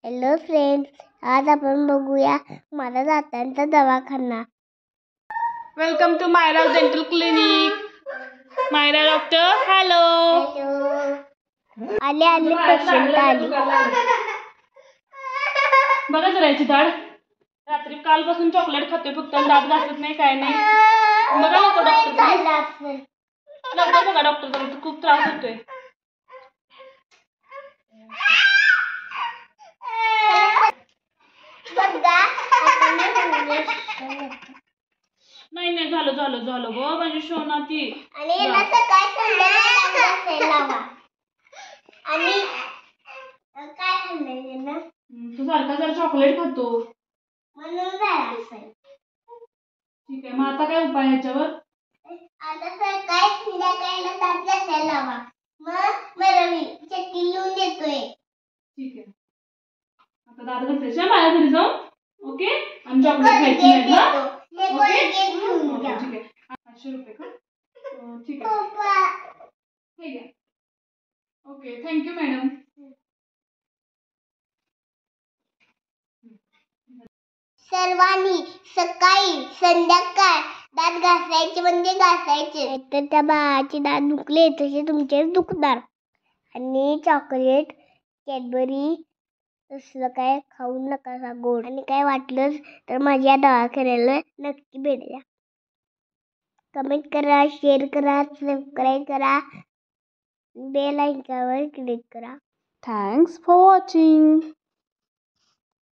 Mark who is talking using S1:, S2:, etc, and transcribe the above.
S1: Hello friends, आज आपण बघूया माझा दातांचा दवाखाना.
S2: Welcome to Myra dental clinic. Myra doctor. Hello.
S1: आले पेशंट आली.
S2: बघा जरा याची दाढ. रात्री कालपासून चॉकलेट खातोय फक्त, दात घासत नाही, काय नाही. बघा नको डॉक्टर, लवकर बघा डॉक्टर, खूप त्रास होतोय. नाही झालं गो माझी सोना ती.
S1: आणि काय खाल्लंय ना
S2: तू सारखा जर चॉकलेट खातो
S1: म्हणून झालं असेल.
S2: ठीक आहे, मग आता काय उपाय ह्याच्यावर?
S1: आता सकाळी संध्याकाळला दात घासायला लावा. मग मी चटणी लिहून देतोय.
S2: ठीक आहे, आता दात घासायच्या माझ्या घरी जाऊन. ओके, आणि चॉकलेट खायची नाही ना. ओके, ठीक आहे. 500 रुपये का? ठीक आहे, ठीक आहे. Okay, thank you madam.
S1: सर्वांनी सकाळी संध्याकाळ दात घासायचे म्हणजे घासायचे. तर त्या बाळाचे दात दुखले तसे तुमचेच दुखणार. आणि चॉकलेट, कॅडबरी तसलं काय खाऊ नका गोड. आणि काय वाटलंच तर माझ्या दवाखान्याला नक्की भेट द्या. कमेंट करा, शेअर करा, सबस्क्राईब करा, बेल आयकॉनवर क्लिक करा.
S2: Thanks for watching.